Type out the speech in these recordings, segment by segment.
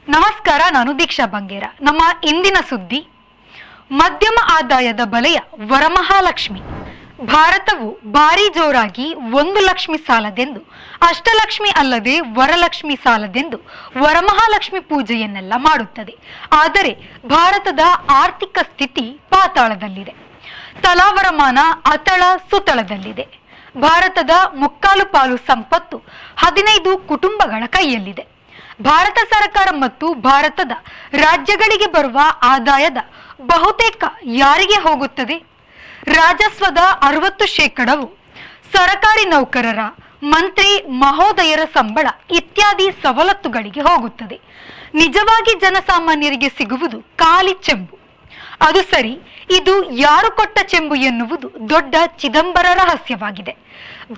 ನಮಸ್ಕಾರ, ನಾನು ದೀಕ್ಷಾ ಬಂಗೇರ. ನಮ್ಮ ಇಂದಿನ ಸುದ್ದಿ ಮಧ್ಯಮ ಆದಾಯದ ಬಲೆಯ ವರಮಹಾಲಕ್ಷ್ಮಿ. ಭಾರತವು ಭಾರಿ ಜೋರಾಗಿ 1,00,000 ಸಾಲದೆಂದು, ಅಷ್ಟಲಕ್ಷ್ಮಿ ಅಲ್ಲದೆ ವರಲಕ್ಷ್ಮಿ ಸಾಲದೆಂದು ವರಮಹಾಲಕ್ಷ್ಮಿ ಪೂಜೆಯನ್ನೆಲ್ಲ ಮಾಡುತ್ತದೆ. ಆದರೆ ಭಾರತದ ಆರ್ಥಿಕ ಸ್ಥಿತಿ ಪಾತಾಳದಲ್ಲಿದೆ. ತಲಾವರಮಾನ ಅತಳ ಸುತಳದಲ್ಲಿದೆ. ಭಾರತದ ಮುಕ್ಕಾಲು ಪಾಲು ಸಂಪತ್ತು 15 ಕುಟುಂಬಗಳ ಕೈಯಲ್ಲಿದೆ. ಭಾರತ ಸರ್ಕಾರ ಮತ್ತು ಭಾರತದ ರಾಜ್ಯಗಳಿಗೆ ಬರುವ ಆದಾಯದ ಬಹುತೇಕ ಯಾರಿಗೆ ಹೋಗುತ್ತದೆ? ರಾಜಸ್ವದ 60% ಸರಕಾರಿ ನೌಕರರ, ಮಂತ್ರಿ ಮಹೋದಯರ ಸಂಬಳ ಇತ್ಯಾದಿ ಸವಲತ್ತುಗಳಿಗೆ ಹೋಗುತ್ತದೆ. ನಿಜವಾಗಿ ಜನಸಾಮಾನ್ಯರಿಗೆ ಸಿಗುವುದು ಖಾಲಿ ಚೆಂಬು. ಅದು ಸರಿ, ಇದು ಯಾರು ಕೊಟ್ಟ ಚೆಂಬು ಎನ್ನುವುದು ದೊಡ್ಡ ಚಿದಂಬರ ರಹಸ್ಯವಾಗಿದೆ.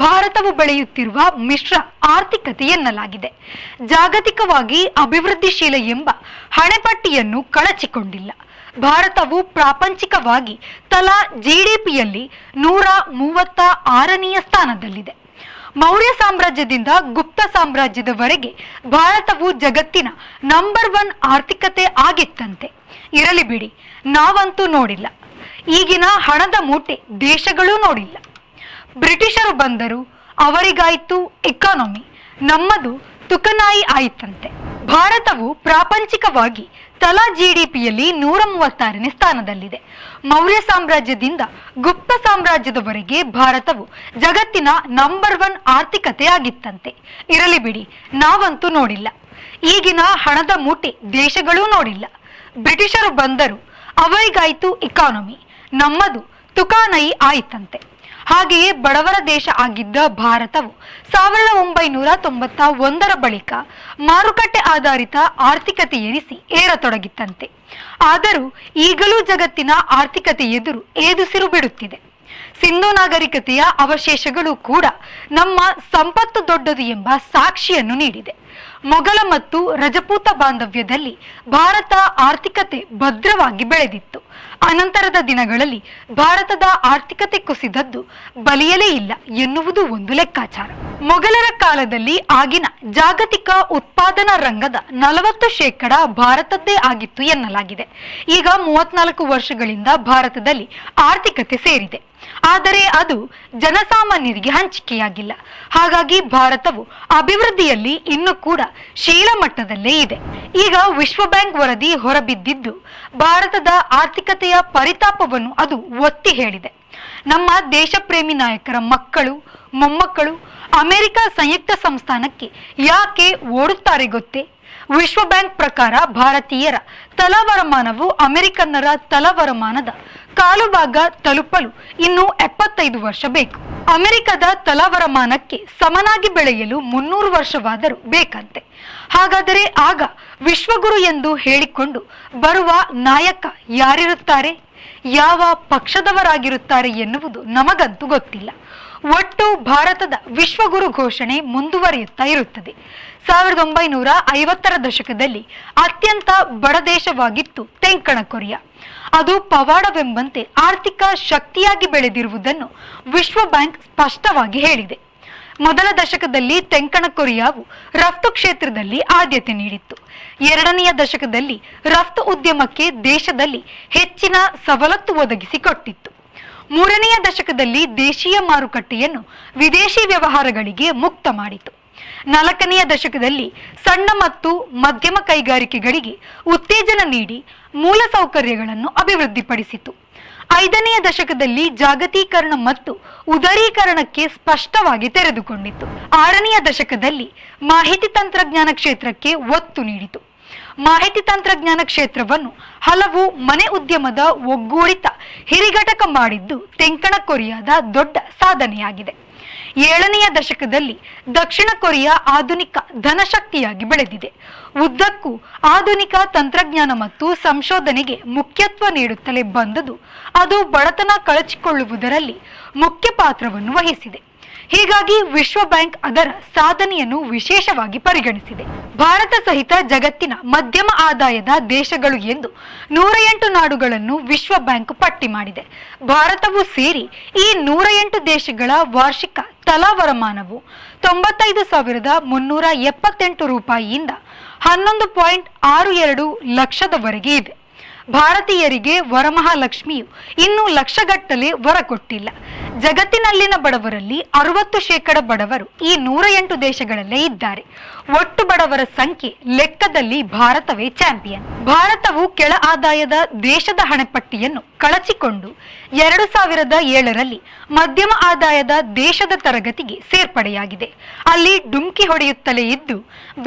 ಭಾರತವು ಬೆಳೆಯುತ್ತಿರುವ ಮಿಶ್ರ ಆರ್ಥಿಕತೆ ಎನ್ನಲಾಗಿದೆ. ಜಾಗತಿಕವಾಗಿ ಅಭಿವೃದ್ಧಿಶೀಲ ಎಂಬ ಹಣೆಪಟ್ಟಿಯನ್ನು ಕಳಚಿಕೊಂಡಿಲ್ಲ. ಭಾರತವು ಪ್ರಾಪಂಚಿಕವಾಗಿ ತಲಾ ಜಿಡಿಪಿಯಲ್ಲಿ 136ನೇ ಸ್ಥಾನದಲ್ಲಿದೆ. ಮೌರ್ಯ ಸಾಮ್ರಾಜ್ಯದಿಂದ ಗುಪ್ತ ಸಾಮ್ರಾಜ್ಯದವರೆಗೆ ಭಾರತವು ಜಗತ್ತಿನ ನಂಬರ್ 1 ಆರ್ಥಿಕತೆ ಆಗಿತ್ತಂತೆ. ಇರಲಿ ಬಿಡಿ, ನಾವಂತೂ ನೋಡಿಲ್ಲ. ಈಗಿನ ಹಣದ ಮೂಟೆ ದೇಶಗಳೂ ನೋಡಿಲ್ಲ. ಬ್ರಿಟಿಷರು ಬಂದರು, ಅವರಿಗಾಯ್ತು ಎಕಾನಮಿ, ನಮ್ಮದು ತುಕನಾಯಿ ಆಯಿತಂತೆ. ಭಾರತವು ಪ್ರಾಪಂಚಿಕವಾಗಿ ತಲಾ ಜಿಡಿಪಿಯಲ್ಲಿ 136ನೇ ಸ್ಥಾನದಲ್ಲಿದೆ. ಮೌರ್ಯ ಸಾಮ್ರಾಜ್ಯದಿಂದ ಗುಪ್ತ ಸಾಮ್ರಾಜ್ಯದವರೆಗೆ ಭಾರತವು ಜಗತ್ತಿನ ನಂಬರ್ 1 ಆರ್ಥಿಕತೆ ಆಗಿತ್ತಂತೆ. ಇರಲಿ ಬಿಡಿ, ನಾವಂತೂ ನೋಡಿಲ್ಲ. ಈಗಿನ ಹಣದ ಮೂಟೆ ದೇಶಗಳೂ ನೋಡಿಲ್ಲ. ಬ್ರಿಟಿಷರು ಬಂದರು, ಅವರಿಗಾಯ್ತು ಇಕಾನಮಿ, ನಮ್ಮದು ತುಕಾನೈ ಆಯಿತಂತೆ. ಹಾಗೆಯೇ ಬಡವರ ದೇಶ ಆಗಿದ್ದ ಭಾರತವು 1991ರ ಬಳಿಕ ಮಾರುಕಟ್ಟೆ ಆಧಾರಿತ ಆರ್ಥಿಕತೆ ಎನಿಸಿ ಏರತೊಡಗಿತ್ತಂತೆ. ಆದರೂ ಈಗಲೂ ಜಗತ್ತಿನ ಆರ್ಥಿಕತೆ ಎದುರು ಏದುಸಿರು ಬಿಡುತ್ತಿದೆ. ಸಿಂಧೂ ನಾಗರಿಕತೆಯ ಅವಶೇಷಗಳು ಕೂಡ ನಮ್ಮ ಸಂಪತ್ತು ದೊಡ್ಡದು ಎಂಬ ಸಾಕ್ಷಿಯನ್ನು ನೀಡಿದೆ. ಮೊಘಲ ಮತ್ತು ರಜಪೂತ ಬಾಂಧವ್ಯದಲ್ಲಿ ಭಾರತ ಆರ್ಥಿಕತೆ ಭದ್ರವಾಗಿ ಬೆಳೆದಿತ್ತು. ಅನಂತರದ ದಿನಗಳಲ್ಲಿ ಭಾರತದ ಆರ್ಥಿಕತೆ ಕುಸಿದದ್ದು ಬಲಿಯಲೇ ಇಲ್ಲ ಎನ್ನುವುದು ಒಂದು ಲೆಕ್ಕಾಚಾರ. ಮೊಘಲರ ಕಾಲದಲ್ಲಿ ಆಗಿನ ಜಾಗತಿಕ ಉತ್ಪಾದನಾ ರಂಗದ 40% ಭಾರತದ್ದೇ ಆಗಿತ್ತು ಎನ್ನಲಾಗಿದೆ. ಈಗ 34 ವರ್ಷಗಳಿಂದ ಭಾರತದಲ್ಲಿ ಆರ್ಥಿಕತೆ ಸೇರಿದೆ. ಆದರೆ ಅದು ಜನಸಾಮಾನ್ಯರಿಗೆ ಹಂಚಿಕೆಯಾಗಿಲ್ಲ. ಹಾಗಾಗಿ ಭಾರತವು ಅಭಿವೃದ್ಧಿಯಲ್ಲಿ ಇನ್ನೂ ಕೂಡ ಶೀಲಮಟ್ಟದಲ್ಲೇ ಇದೆ. ಈಗ ವಿಶ್ವ ಬ್ಯಾಂಕ್ ವರದಿ ಹೊರಬಿದ್ದಿದ್ದು ಭಾರತದ ಆರ್ಥಿಕತೆಯ ಪರಿತಾಪವನ್ನು ಅದು ಒತ್ತಿ ಹೇಳಿದೆ. ನಮ್ಮ ದೇಶಪ್ರೇಮಿ ನಾಯಕರ ಮಕ್ಕಳು, ಮೊಮ್ಮಕ್ಕಳು ಅಮೆರಿಕ ಸಂಯುಕ್ತ ಸಂಸ್ಥಾನಕ್ಕೆ ಯಾಕೆ ಓಡುತ್ತಾರೆ ಗೊತ್ತೇ? ವಿಶ್ವ ಬ್ಯಾಂಕ್ ಪ್ರಕಾರ ಭಾರತೀಯರ ತಲಾವರಮಾನವು ಅಮೆರಿಕನ್ನರ ತಲಾವರಮಾನದ ಕಾಲು ಭಾಗ ತಲುಪಲು ಇನ್ನು 75 ವರ್ಷ ಬೇಕು. ಅಮೆರಿಕದ ತಲಾವರಮಾನಕ್ಕೆ ಸಮನಾಗಿ ಬೆಳೆಯಲು 300 ವರ್ಷವಾದರೂ ಬೇಕಂತೆ. ಹಾಗಾದರೆ ಆಗ ವಿಶ್ವಗುರು ಎಂದು ಹೇಳಿಕೊಂಡು ಬರುವ ನಾಯಕ ಯಾರಿರುತ್ತಾರೆ, ಯಾವ ಪಕ್ಷದವರಾಗಿರುತ್ತಾರೆ ಎನ್ನುವುದು ನಮಗಂತೂ ಗೊತ್ತಿಲ್ಲ. ಒಟ್ಟು ಭಾರತದ ವಿಶ್ವಗುರು ಘೋಷಣೆ ಮುಂದುವರಿಯುತ್ತಾ ಇರುತ್ತದೆ. 1950ರ ದಶಕದಲ್ಲಿ ಅತ್ಯಂತ ಬಡ ದೇಶವಾಗಿತ್ತು ತೆಂಕಣ ಕೊರಿಯಾ. ಅದು ಪವಾಡವೆಂಬಂತೆ ಆರ್ಥಿಕ ಶಕ್ತಿಯಾಗಿ ಬೆಳೆದಿರುವುದನ್ನು ವಿಶ್ವ ಬ್ಯಾಂಕ್ ಸ್ಪಷ್ಟವಾಗಿ ಹೇಳಿದೆ. ಮೊದಲ ದಶಕದಲ್ಲಿ ತೆಂಕಣ ಕೊರಿಯಾವು ರಫ್ತು ಕ್ಷೇತ್ರದಲ್ಲಿ ಆದ್ಯತೆ ನೀಡಿತ್ತು. 2ನೇ ದಶಕದಲ್ಲಿ ರಫ್ತು ಉದ್ಯಮಕ್ಕೆ ದೇಶದಲ್ಲಿ ಹೆಚ್ಚಿನ ಸವಲತ್ತು ಒದಗಿಸಿಕೊಟ್ಟಿತ್ತು. 3ನೇ ದಶಕದಲ್ಲಿ ದೇಶೀಯ ಮಾರುಕಟ್ಟೆಯನ್ನು ವಿದೇಶಿ ವ್ಯವಹಾರಗಳಿಗೆ ಮುಕ್ತ ಮಾಡಿತು. 4ನೇ ದಶಕದಲ್ಲಿ ಸಣ್ಣ ಮತ್ತು ಮಧ್ಯಮ ಕೈಗಾರಿಕೆಗಳಿಗೆ ಉತ್ತೇಜನ ನೀಡಿ ಮೂಲಸೌಕರ್ಯಗಳನ್ನು ಅಭಿವೃದ್ಧಿಪಡಿಸಿತು. 5ನೇ ದಶಕದಲ್ಲಿ ಜಾಗತೀಕರಣ ಮತ್ತು ಉದಾರೀಕರಣಕ್ಕೆ ಸ್ಪಷ್ಟವಾಗಿ ತೆರೆದುಕೊಂಡಿತು. 6ನೇ ದಶಕದಲ್ಲಿ ಮಾಹಿತಿ ತಂತ್ರಜ್ಞಾನ ಕ್ಷೇತ್ರಕ್ಕೆ ಒತ್ತು ನೀಡಿತು. ಮಾಹಿತಿ ತಂತ್ರಜ್ಞಾನ ಕ್ಷೇತ್ರವನ್ನು ಹಲವು ಮನೆ ಉದ್ಯಮದ ಒಗ್ಗೂಡಿತ ಹಿರಿಘಟಕ ಮಾಡಿದ್ದು ತೆಂಕಣ ಕೊರಿಯಾದ ದೊಡ್ಡ ಸಾಧನೆಯಾಗಿದೆ. 7ನೇ ದಶಕದಲ್ಲಿ ದಕ್ಷಿಣ ಕೊರಿಯಾ ಆಧುನಿಕ ಧನಶಕ್ತಿಯಾಗಿ ಬೆಳೆದಿದೆ. ಉದ್ದಕ್ಕೂ ಆಧುನಿಕ ತಂತ್ರಜ್ಞಾನ ಮತ್ತು ಸಂಶೋಧನೆಗೆ ಮುಖ್ಯತ್ವ ನೀಡುತ್ತಲೇ ಬಂದದು ಅದು ಬಡತನ ಕಳಚಿಕೊಳ್ಳುವುದರಲ್ಲಿ ಮುಖ್ಯ ಪಾತ್ರವನ್ನು ವಹಿಸಿದೆ. ಹೀಗಾಗಿ ವಿಶ್ವ ಬ್ಯಾಂಕ್ ಅದರ ಸಾಧನೆಯನ್ನು ವಿಶೇಷವಾಗಿ ಪರಿಗಣಿಸಿದೆ. ಭಾರತ ಸಹಿತ ಜಗತ್ತಿನ ಮಧ್ಯಮ ಆದಾಯದ ದೇಶಗಳು ಎಂದು 108 ನಾಡುಗಳನ್ನು ವಿಶ್ವ ಬ್ಯಾಂಕ್ ಪಟ್ಟಿ ಮಾಡಿದೆ. ಭಾರತವು ಸೇರಿ ಈ 108 ದೇಶಗಳ ವಾರ್ಷಿಕ ತಲಾ ವರಮಾನವು 95,378 ರೂಪಾಯಿಯಿಂದ 11.62 ಲಕ್ಷದವರೆಗೆ ಇದೆ. ಭಾರತೀಯರಿಗೆ ವರಮಹಾಲಕ್ಷ್ಮಿಯು ಇನ್ನೂ ಲಕ್ಷಗಟ್ಟಲೆ ವರ ಕೊಟ್ಟಿಲ್ಲ. ಜಗತ್ತಿನಲ್ಲಿನ ಬಡವರಲ್ಲಿ 60% ಬಡವರು ಈ 108 ದೇಶಗಳಲ್ಲೇ ಇದ್ದಾರೆ. ಒಟ್ಟು ಬಡವರ ಸಂಖ್ಯೆ ಲೆಕ್ಕದಲ್ಲಿ ಭಾರತವೇ ಚಾಂಪಿಯನ್. ಭಾರತವು ಕೆಳ ಆದಾಯದ ದೇಶದ ಹಣೆಪಟ್ಟಿಯನ್ನು ಕಳಚಿಕೊಂಡು 2007ರಲ್ಲಿ ಮಧ್ಯಮ ಆದಾಯದ ದೇಶದ ತರಗತಿಗೆ ಸೇರ್ಪಡೆಯಾಗಿದೆ. ಅಲ್ಲಿ ಡುಮ್ಕಿ ಹೊಡೆಯುತ್ತಲೇ ಇದ್ದು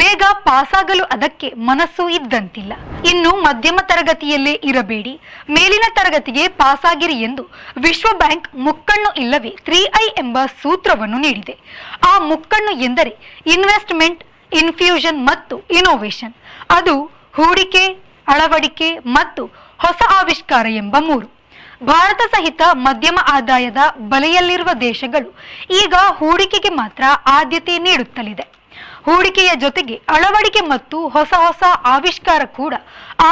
ಬೇಗ ಪಾಸಾಗಲು ಅದಕ್ಕೆ ಮನಸ್ಸು ಇದ್ದಂತಿಲ್ಲ. ಇನ್ನು ಮಧ್ಯಮ ತರಗತಿಯಲ್ಲೇ ಇರಬೇಡಿ, ಮೇಲಿನ ತರಗತಿಗೆ ಪಾಸಾಗಿರಿ ಎಂದು ವಿಶ್ವ ಬ್ಯಾಂಕ್ ಮುಕ್ಕಣ್ಣು ಇಲ್ಲವೇ 3I ಎಂಬ ಸೂತ್ರವನ್ನು ನೀಡಿದೆ. ಆ ಮುಕ್ಕಣ್ಣು ಎಂದರೆ ಇನ್ವೆಸ್ಟ್ಮೆಂಟ್, ಇನ್ಫ್ಯೂಷನ್ ಮತ್ತು ಇನೋವೇಷನ್. ಅದು ಹೂಡಿಕೆ, ಅಳವಡಿಕೆ ಮತ್ತು ಹೊಸ ಆವಿಷ್ಕಾರ ಎಂಬ 3. ಭಾರತ ಸಹಿತ ಮಧ್ಯಮ ಆದಾಯದ ಬಲೆಯಲ್ಲಿರುವ ದೇಶಗಳು ಈಗ ಹೂಡಿಕೆಗೆ ಮಾತ್ರ ಆದ್ಯತೆ ನೀಡುತ್ತಲಿದೆ. ಹೂಡಿಕೆಯ ಜೊತೆಗೆ ಅಳವಡಿಕೆ ಮತ್ತು ಹೊಸ ಹೊಸ ಆವಿಷ್ಕಾರ ಕೂಡ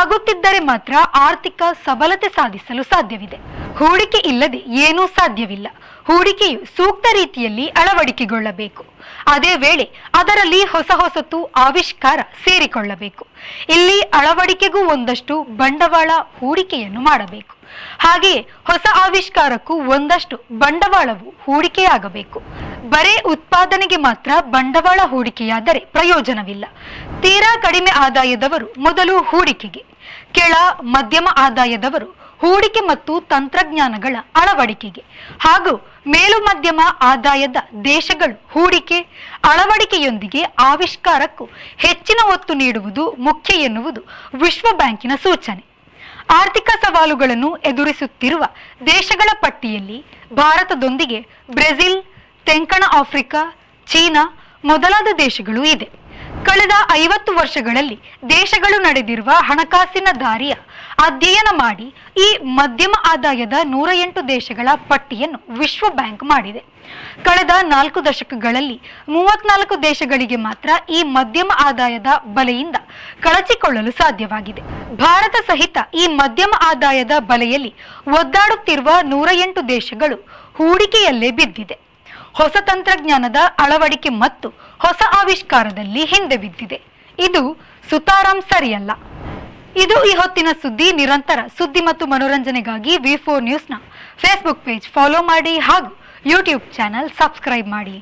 ಆಗುತ್ತಿದ್ದರೆ ಮಾತ್ರ ಆರ್ಥಿಕ ಸಬಲತೆ ಸಾಧಿಸಲು ಸಾಧ್ಯವಿದೆ. ಹೂಡಿಕೆ ಇಲ್ಲದೆ ಏನೂ ಸಾಧ್ಯವಿಲ್ಲ. ಹೂಡಿಕೆಯು ಸೂಕ್ತ ರೀತಿಯಲ್ಲಿ ಅಳವಡಿಕೆಗೊಳ್ಳಬೇಕು. ಅದೇ ವೇಳೆ ಅದರಲ್ಲಿ ಹೊಸ ಹೊಸತು ಆವಿಷ್ಕಾರ ಸೇರಿಕೊಳ್ಳಬೇಕು. ಇಲ್ಲಿ ಅಳವಡಿಕೆಗೂ ಒಂದಷ್ಟು ಬಂಡವಾಳ ಹೂಡಿಕೆಯನ್ನು ಮಾಡಬೇಕು. ಹಾಗೆಯೇ ಹೊಸ ಆವಿಷ್ಕಾರಕ್ಕೂ ಒಂದಷ್ಟು ಬಂಡವಾಳವು ಹೂಡಿಕೆಯಾಗಬೇಕು. ಬರೇ ಉತ್ಪಾದನೆಗೆ ಮಾತ್ರ ಬಂಡವಾಳ ಹೂಡಿಕೆಯಾದರೆ ಪ್ರಯೋಜನವಿಲ್ಲ. ತೀರಾ ಕಡಿಮೆ ಆದಾಯದವರು ಮೊದಲು ಹೂಡಿಕೆಗೆ, ಕೆಳ ಮಧ್ಯಮ ಆದಾಯದವರು ಹೂಡಿಕೆ ಮತ್ತು ತಂತ್ರಜ್ಞಾನಗಳ ಅಳವಡಿಕೆಗೆ, ಹಾಗೂ ಮೇಲು ಮಧ್ಯಮ ಆದಾಯದ ದೇಶಗಳು ಹೂಡಿಕೆ ಅಳವಡಿಕೆಯೊಂದಿಗೆ ಆವಿಷ್ಕಾರಕ್ಕೂ ಹೆಚ್ಚಿನ ಒತ್ತು ನೀಡುವುದು ಮುಖ್ಯ ಎನ್ನುವುದು ವಿಶ್ವ ಬ್ಯಾಂಕಿನ ಸೂಚನೆ. ಆರ್ಥಿಕ ಸವಾಲುಗಳನ್ನು ಎದುರಿಸುತ್ತಿರುವ ದೇಶಗಳ ಪಟ್ಟಿಯಲ್ಲಿ ಭಾರತದೊಂದಿಗೆ ಬ್ರೆಜಿಲ್, ತೆಂಕಣ ಆಫ್ರಿಕಾ, ಚೀನಾ ಮೊದಲಾದ ದೇಶಗಳು ಇದೆ. ಕಳೆದ 50 ವರ್ಷಗಳಲ್ಲಿ ದೇಶಗಳು ನಡೆದಿರುವ ಹಣಕಾಸಿನ ದಾರಿಯ ಅಧ್ಯಯನ ಮಾಡಿ ಈ ಮಧ್ಯಮ ಆದಾಯದ 108 ದೇಶಗಳ ಪಟ್ಟಿಯನ್ನು ವಿಶ್ವ ಬ್ಯಾಂಕ್ ಮಾಡಿದೆ. ಕಳೆದ 4 ದಶಕಗಳಲ್ಲಿ 34 ದೇಶಗಳಿಗೆ ಮಾತ್ರ ಈ ಮಧ್ಯಮ ಆದಾಯದ ಬಲೆಯಿಂದ ಕಳಚಿಕೊಳ್ಳಲು ಸಾಧ್ಯವಾಗಿದೆ. ಭಾರತ ಸಹಿತ ಈ ಮಧ್ಯಮ ಆದಾಯದ ಬಲೆಯಲ್ಲಿ ಒದ್ದಾಡುತ್ತಿರುವ 108 ದೇಶಗಳು ಹೂಡಿಕೆಯಲ್ಲೇ ಬಿದ್ದಿದೆ. ಹೊಸ ತಂತ್ರಜ್ಞಾನದ ಅಳವಡಿಕೆ ಮತ್ತು ಹೊಸ ಆವಿಷ್ಕಾರದಲ್ಲಿ ಹಿಂದೆ ಬಿದ್ದಿದೆ. ಇದು ಸುತಾರಾಂ ಸರಿಯಲ್ಲ. ಇದು ಈ ಹೊತ್ತಿನ ಸುದ್ದಿ. ನಿರಂತರ ಸುದ್ದಿ ಮತ್ತು ಮನೋರಂಜನೆಗಾಗಿ V4 ನ್ಯೂಸ್ನ ಫೇಸ್ಬುಕ್ ಪೇಜ್ ಫಾಲೋ ಮಾಡಿ ಹಾಗೂ ಯೂಟ್ಯೂಬ್ ಚಾನೆಲ್ ಸಬ್ಸ್ಕ್ರೈಬ್ ಮಾಡಿ.